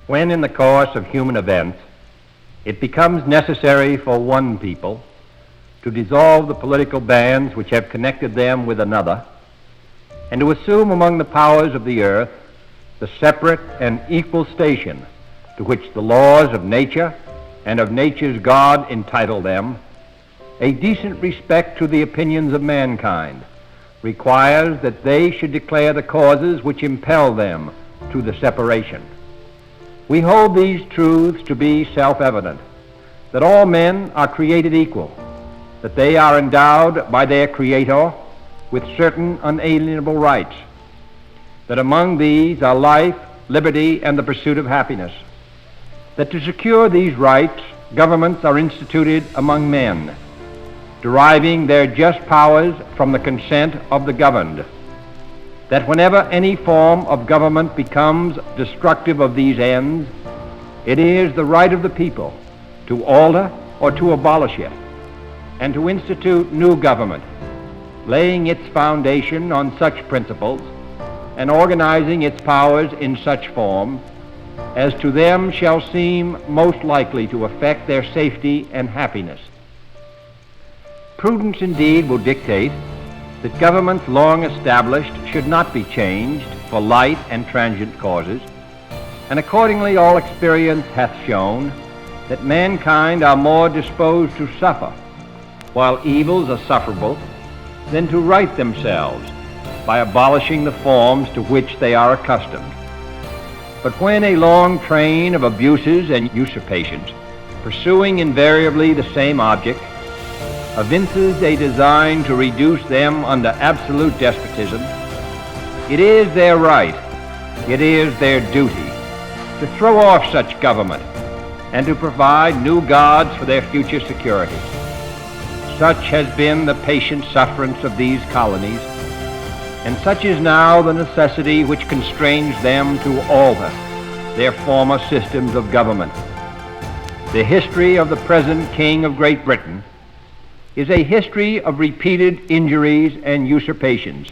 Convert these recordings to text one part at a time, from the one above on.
When in the course of human events it becomes necessary for one people to dissolve the political bands which have connected them with another, and to assume among the powers of the earth the separate and equal station to which the laws of nature and of nature's God entitle them, a decent respect to the opinions of mankind requires that they should declare the causes which impel them to the separation. We hold these truths to be self-evident, that all men are created equal, that they are endowed by their Creator with certain unalienable rights, that among these are life, liberty, and the pursuit of happiness, that to secure these rights, governments are instituted among men, deriving their just powers from the consent of the governed, that whenever any form of government becomes destructive of these ends, it is the right of the people to alter or to abolish it, and to institute new government, laying its foundation on such principles and organizing its powers in such form as to them shall seem most likely to affect their safety and happiness. Prudence indeed will dictate that governments long established should not be changed for light and transient causes, and accordingly all experience hath shown that mankind are more disposed to suffer, while evils are sufferable, than to right themselves by abolishing the forms to which they are accustomed. But when a long train of abuses and usurpations, pursuing invariably the same object, evinces a design to reduce them under absolute despotism, it is their right, it is their duty, to throw off such government and to provide new gods for their future security. Such has been the patient sufferance of these colonies, and such is now the necessity which constrains them to alter their former systems of government. The history of the present King of Great Britain is a history of repeated injuries and usurpations,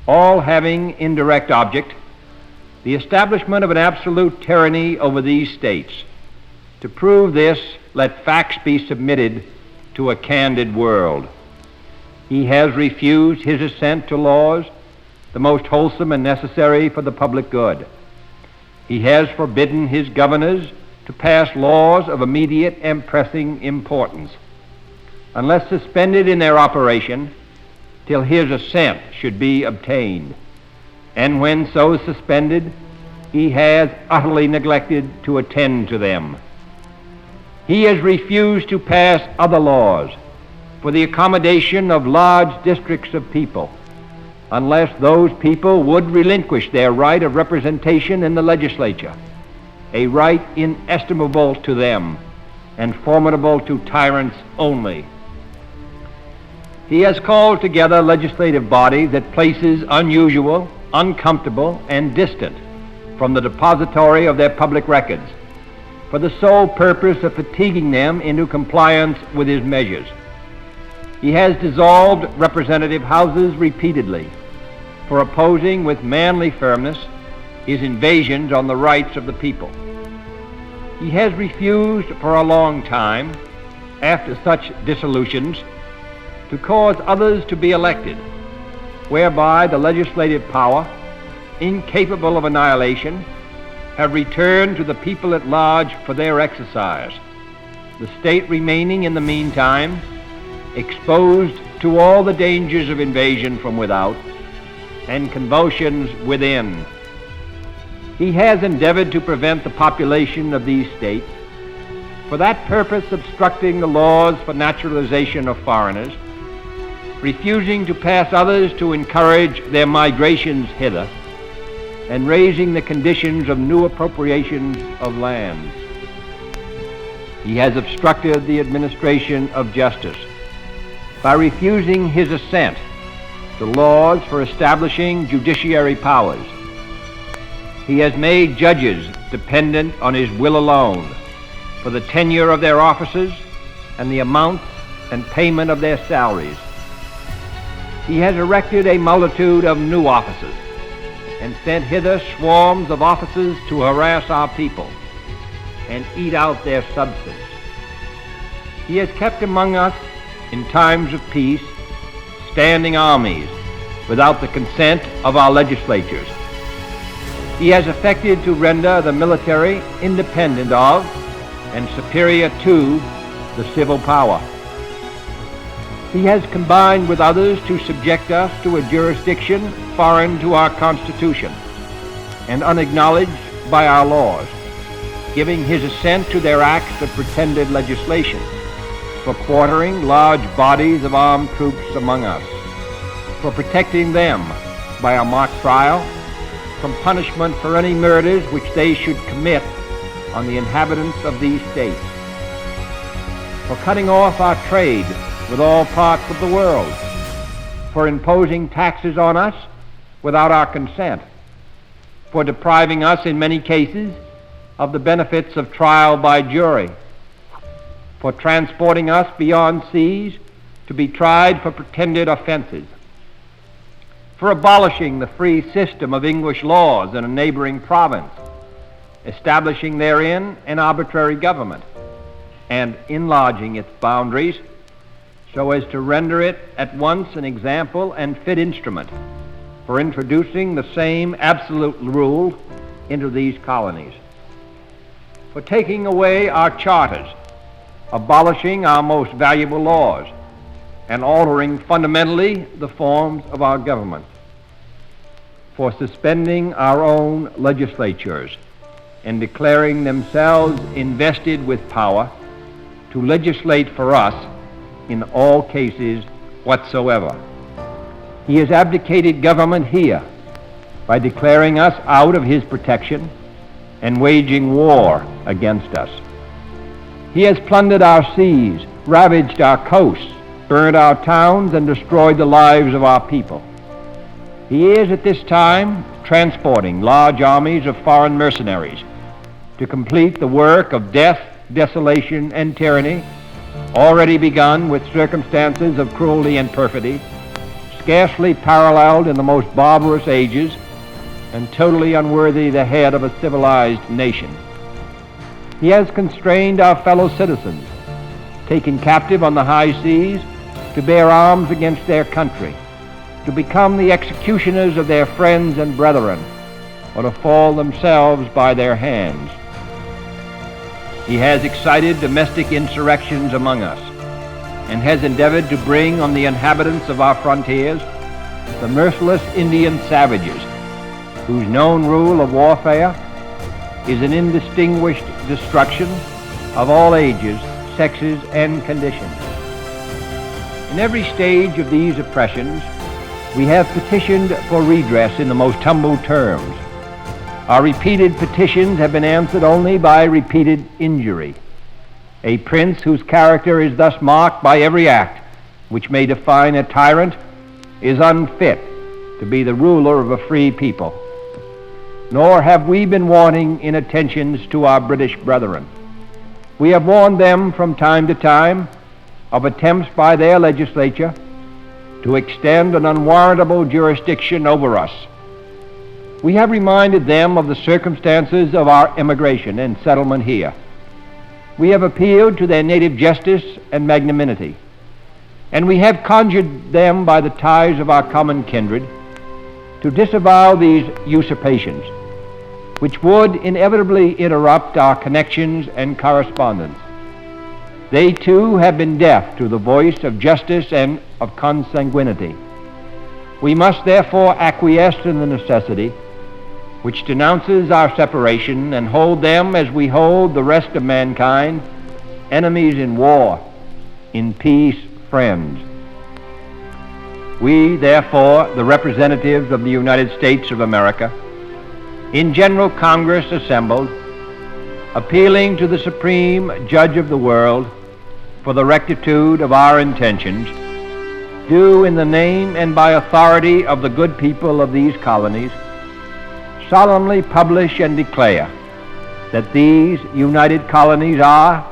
all having indirect object the establishment of an absolute tyranny over these states. To prove this, let facts be submitted to a candid world. He has refused his assent to laws, the most wholesome and necessary for the public good. He has forbidden his governors to pass laws of immediate and pressing importance, unless suspended in their operation till his assent should be obtained. And when so suspended, he has utterly neglected to attend to them. He has refused to pass other laws for the accommodation of large districts of people, unless those people would relinquish their right of representation in the legislature, a right inestimable to them and formidable to tyrants only. He has called together legislative bodies at places unusual, uncomfortable, and distant from the depository of their public records, for the sole purpose of fatiguing them into compliance with his measures. He has dissolved representative houses repeatedly for opposing with manly firmness his invasions on the rights of the people. He has refused for a long time, after such dissolutions, to cause others to be elected, whereby the legislative power, incapable of annihilation, have returned to the people at large for their exercise, the state remaining in the meantime exposed to all the dangers of invasion from without and convulsions within. He has endeavored to prevent the population of these states, for that purpose obstructing the laws for naturalization of foreigners, refusing to pass others to encourage their migrations hither, and raising the conditions of new appropriations of lands. He has obstructed the administration of justice by refusing his assent to laws for establishing judiciary powers. He has made judges dependent on his will alone for the tenure of their offices and the amounts and payment of their salaries. He has erected a multitude of new offices and sent hither swarms of officers to harass our people and eat out their substance. He has kept among us, in times of peace, standing armies without the consent of our legislatures. He has effected to render the military independent of and superior to the civil power. He has combined with others to subject us to a jurisdiction foreign to our Constitution and unacknowledged by our laws, giving his assent to their acts of pretended legislation for quartering large bodies of armed troops among us, for protecting them by a mock trial from punishment for any murders which they should commit on the inhabitants of these states, for cutting off our trade with all parts of the world, for imposing taxes on us without our consent, for depriving us in many cases of the benefits of trial by jury, for transporting us beyond seas to be tried for pretended offenses, for abolishing the free system of English laws in a neighboring province, establishing therein an arbitrary government, and enlarging its boundaries so as to render it at once an example and fit instrument for introducing the same absolute rule into these colonies, for taking away our charters, abolishing our most valuable laws, and altering fundamentally the forms of our government, for suspending our own legislatures and declaring themselves invested with power to legislate for us in all cases whatsoever. He has abdicated government here by declaring us out of his protection and waging war against us. He has plundered our seas, ravaged our coasts, burned our towns, and destroyed the lives of our people. He is at this time transporting large armies of foreign mercenaries to complete the work of death, desolation, and tyranny, already begun with circumstances of cruelty and perfidy, scarcely paralleled in the most barbarous ages, and totally unworthy the head of a civilized nation. He has constrained our fellow citizens, taken captive on the high seas, to bear arms against their country, to become the executioners of their friends and brethren, or to fall themselves by their hands. He has excited domestic insurrections among us, and has endeavored to bring on the inhabitants of our frontiers the merciless Indian savages, whose known rule of warfare is an indistinguished destruction of all ages, sexes, and conditions. In every stage of these oppressions, we have petitioned for redress in the most humble terms. Our repeated petitions have been answered only by repeated injury. A prince whose character is thus marked by every act which may define a tyrant is unfit to be the ruler of a free people. Nor have we been wanting in attentions to our British brethren. We have warned them from time to time of attempts by their legislature to extend an unwarrantable jurisdiction over us. We have reminded them of the circumstances of our immigration and settlement here. We have appealed to their native justice and magnanimity, and we have conjured them by the ties of our common kindred to disavow these usurpations, which would inevitably interrupt our connections and correspondence. They too have been deaf to the voice of justice and of consanguinity. We must therefore acquiesce in the necessity which denounces our separation, and hold them as we hold the rest of mankind, enemies in war, in peace friends. We, therefore, the representatives of the United States of America, in General Congress assembled, appealing to the Supreme Judge of the world for the rectitude of our intentions, do in the name and by authority of the good people of these colonies solemnly publish and declare that these united colonies are,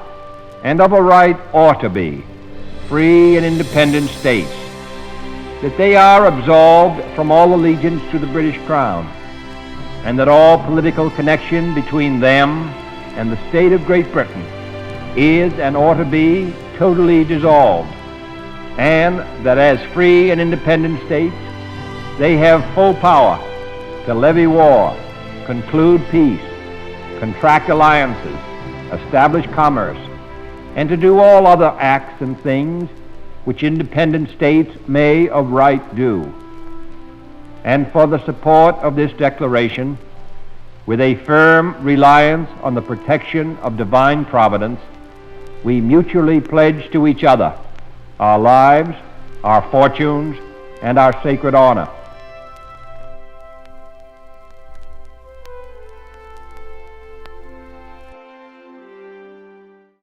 and of a right ought to be, free and independent states, that they are absolved from all allegiance to the British Crown, and that all political connection between them and the state of Great Britain is and ought to be totally dissolved, and that as free and independent states, they have full power to levy war, conclude peace, contract alliances, establish commerce, and to do all other acts and things which independent states may of right do. And for the support of this declaration, with a firm reliance on the protection of divine providence, we mutually pledge to each other our lives, our fortunes, and our sacred honor.